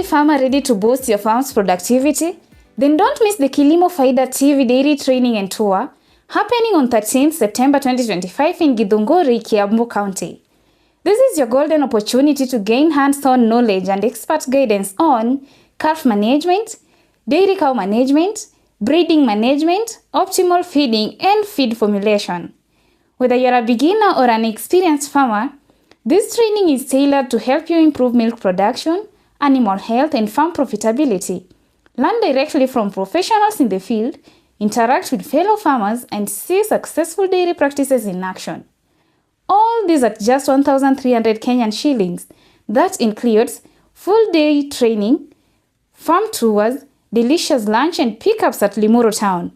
farmer ready to boost your farm's productivity? Then don't miss the Kilimo Faida TV Dairy Training and Tour happening on 13th September 2025 in Githunguri, Kiambu County. This is your golden opportunity to gain hands-on knowledge and expert guidance on calf management, dairy cow management, breeding management, optimal feeding, and feed formulation. Whether you're a beginner or an experienced farmer, this training is tailored to help you improve milk production, animal health, and farm profitability. Learn directly from professionals in the field, interact with fellow farmers, and see successful dairy practices in action. All these at just 1,300 Kenyan shillings. That includes full day training, farm tours, delicious lunch, and pickups at Limuru town.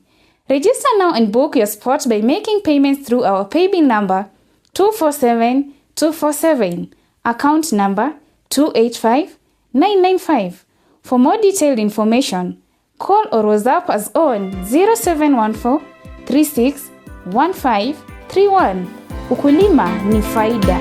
Register now and book your spot by making payments through our paybill number 247247, account number 285995. For more detailed information, call or WhatsApp us on 0714 361531. Ukulima ni faida.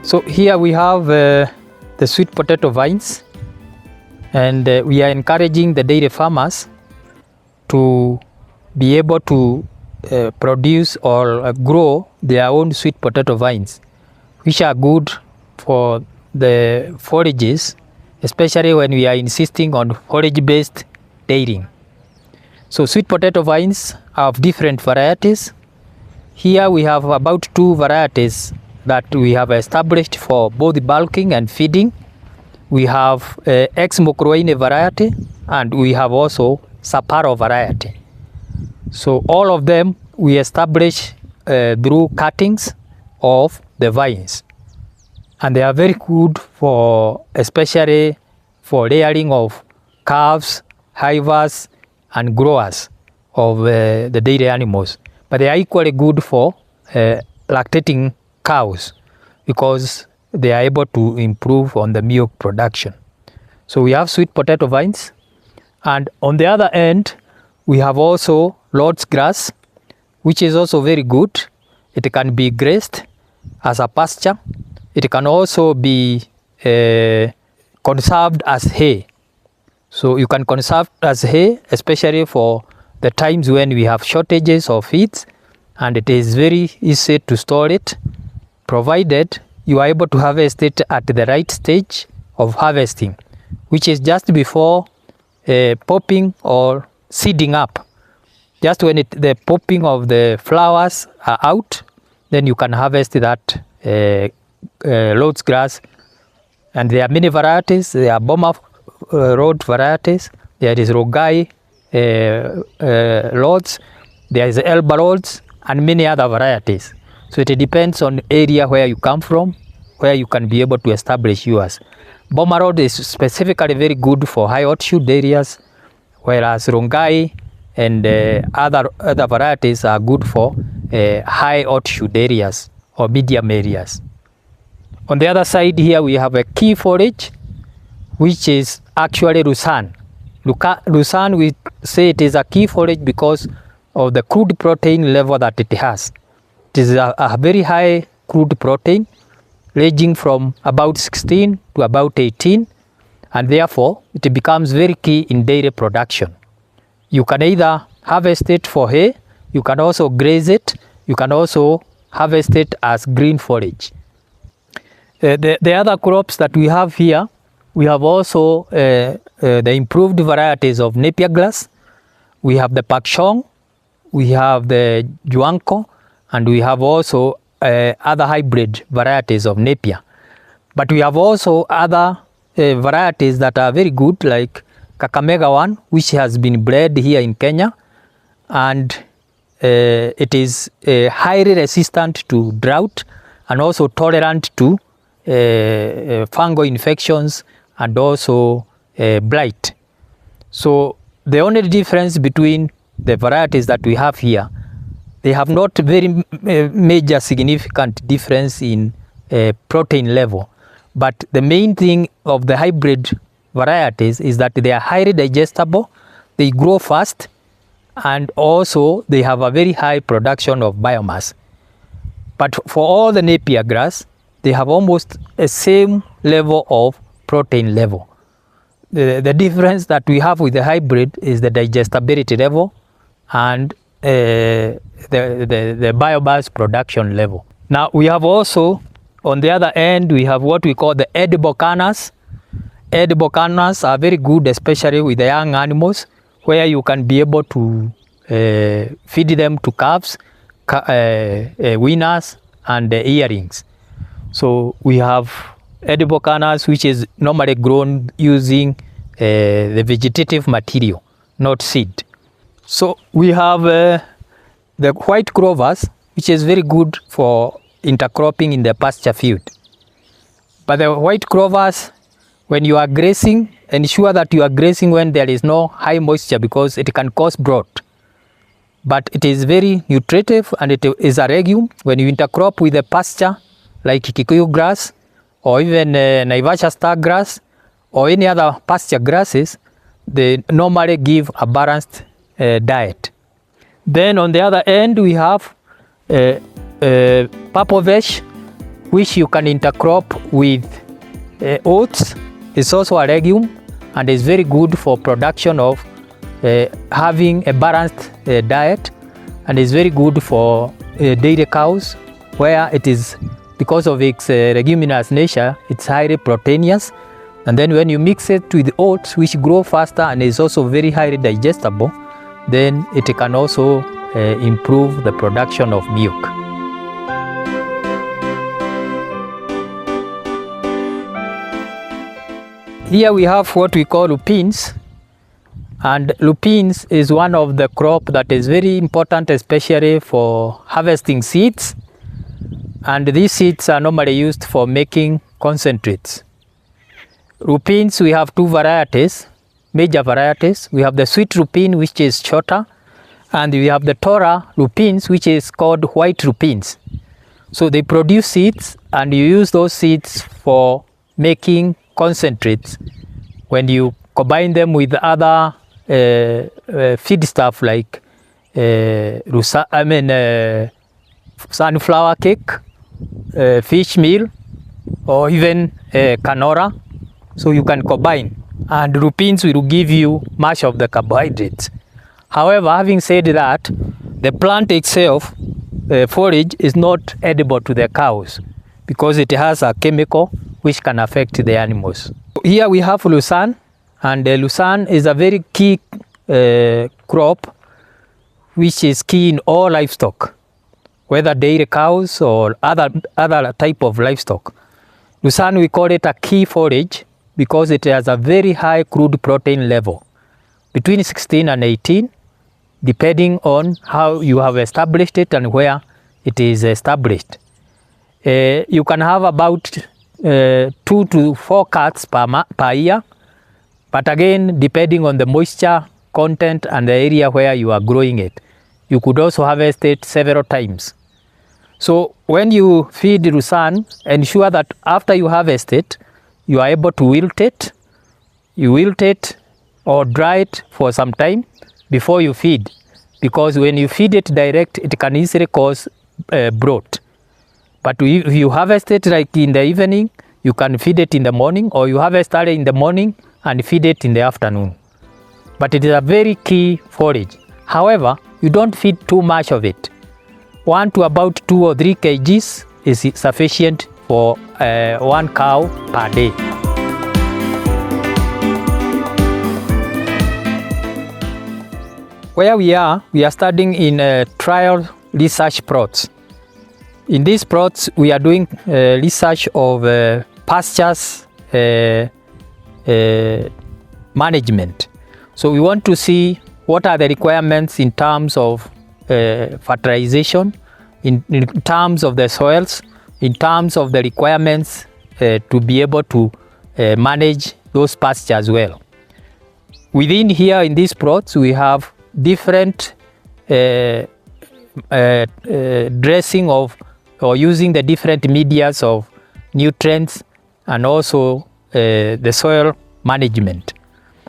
So here we have the sweet potato vines, and we are encouraging the dairy farmers to be able to produce or grow their own sweet potato vines, which are good for the forages, especially when we are insisting on forage-based dairying. So sweet potato vines are of different varieties. Here we have about 2 varieties that we have established for both bulking and feeding. We have ex-Mokroine variety, and we have also Sapporo variety. So all of them we establish through cuttings of the vines, and they are very good for, especially for layering of calves, hivers, and growers of the dairy animals. But they are equally good for lactating cows, because they are able to improve on the milk production. So we have sweet potato vines, and on the other end we have also Lord's grass, which is also very good. It can be grazed as a pasture. It can also be conserved as hay. So you can conserve as hay, especially for the times when we have shortages of feeds, and it is very easy to store it, provided you are able to harvest it at the right stage of harvesting, which is just before popping or seeding up. Just when the popping of the flowers are out, then you can harvest that Lord's grass. And there are many varieties. There are Bomber Road varieties. There is Rogai Lords. There is Elba Lords, and many other varieties. So it depends on area where you come from, where you can be able to establish yours. Bomber Road is specifically very good for high altitude areas, whereas Rongai and other varieties are good for high altitude areas or medium areas. On the other side here we have a key forage, which is actually Lucerne. Lucerne, we say it is a key forage because of the crude protein level that it has. It is a very high crude protein, ranging from about 16 to about 18, and therefore it becomes very key in dairy production. You can either harvest it for hay, you can also graze it, you can also harvest it as green forage. The other crops that we have here, we have also the improved varieties of Napier grass. We have the Pakchong, we have the Juanco, and we have also other hybrid varieties of Napier. But we have also other varieties that are very good, like Kakamega 1, which has been bred here in Kenya, and it is highly resistant to drought and also tolerant to fungal infections and also blight. So the only difference between the varieties that we have here, they have not very major significant difference in protein level. But the main thing of the hybrid varieties is that they are highly digestible, they grow fast, and also they have a very high production of biomass. But for all the Napier grass, they have almost the same level of protein level. The difference that we have with the hybrid is the digestibility level and the biomass production level. Now we have also, on the other end, we have what we call the edible carners. Edible carners are very good, especially with the young animals, where you can be able to feed them to calves, winners, and earrings. So we have edible carners, which is normally grown using the vegetative material, not seed. So we have the white clovers, which is very good for intercropping in the pasture field. But the white clovers, when you are grazing, ensure that you are grazing when there is no high moisture, because it can cause drought. But it is very nutritive, and it is a legume. When you intercrop with a pasture like Kikuyu grass or even Naivasha star grass or any other pasture grasses, they normally give a balanced diet. Then on the other end, we have Papu vesh, which you can intercrop with oats. It's also a legume and is very good for production of having a balanced diet, and is very good for dairy cows, where it is, because of its leguminous nature, it's highly proteinous. And then when you mix it with oats, which grow faster and is also very highly digestible, then it can also improve the production of milk. Here we have what we call lupins, and lupins is one of the crop that is very important, especially for harvesting seeds, and these seeds are normally used for making concentrates. Lupins, we have two varieties, major varieties. We have the sweet lupin, which is shorter, and we have the taller lupins, which is called white lupins. So they produce seeds, and you use those seeds for making concentrates. When you combine them with other feed stuff like sunflower cake, fish meal, or even canola, so you can combine, and lupins will give you much of the carbohydrates. However, having said that, the plant itself, forage, is not edible to the cows because it has a chemical which can affect the animals. Here we have lucerne, and lucerne is a very key crop which is key in all livestock, whether dairy cows or other type of livestock. Lucerne, we call it a key forage because it has a very high crude protein level, between 16 and 18, depending on how you have established it and where it is established. You can have about 2 to 4 carts per year, but again, depending on the moisture content and the area where you are growing it, you could also harvest it several times. So when you feed lucerne, ensure that after you harvest it, you are able to wilt it. You wilt it or dry it for some time before you feed, because when you feed it direct, it can easily cause bloat. But if you harvest it like in the evening, you can feed it in the morning, or you harvest early in the morning and feed it in the afternoon. But it is a very key forage. However, you don't feed too much of it. 1 to about 2 or 3 kgs is sufficient for 1 cow per day. Where we are studying in trial research plots. In these plots, we are doing research of pastures management. So we want to see what are the requirements in terms of fertilization, in terms of the soils, in terms of the requirements to be able to manage those pastures well. Within here in these plots, we have different dressing of or using the different medias of nutrients and also the soil management.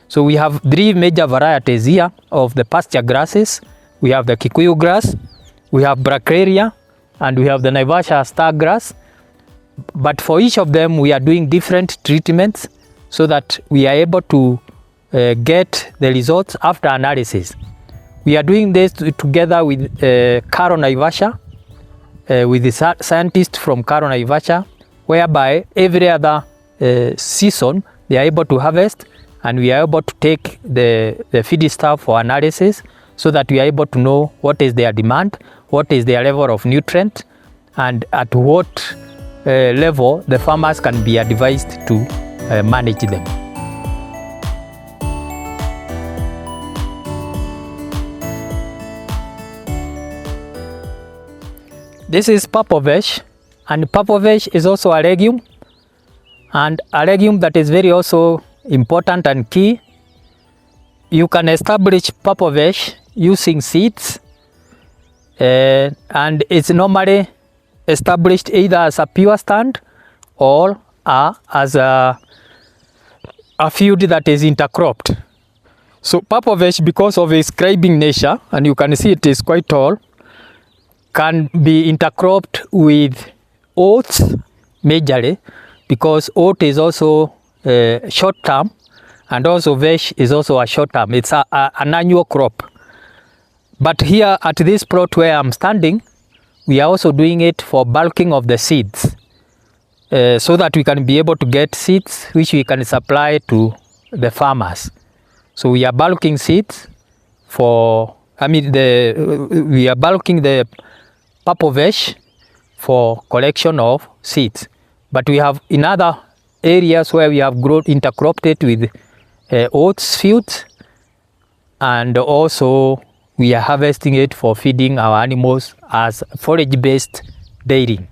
So we have 3 major varieties here of the pasture grasses. We have the Kikuyu grass, we have Bracharia, and we have the Naivasha star grass. But for each of them, we are doing different treatments so that we are able to get the results after analysis. We are doing this together with Karo Naivasha, with the scientists from Karo Naivasha, whereby every other season they are able to harvest, and we are able to take the feed stuff for analysis so that we are able to know what is their demand, what is their level of nutrient, and at what level the farmers can be advised to manage them. This is Papu, and Papu is also a legume, and a legume that is very also important and key. You can establish Papu using seeds, and it's normally established either as a pure stand or as a field that is intercropped. So Papu, because of its scribing nature, and you can see it is quite tall, can be intercropped with oats majorly, because oat is also short term, and also vesh is also a short term. It's an annual crop. But here at this plot where I'm standing, we are also doing it for bulking of the seeds, so that we can be able to get seeds which we can supply to the farmers. So we are bulking seeds for, we are bulking the Papu for collection of seeds. But we have in other areas where we have intercropped it with oats fields, and also we are harvesting it for feeding our animals as forage-based dairying.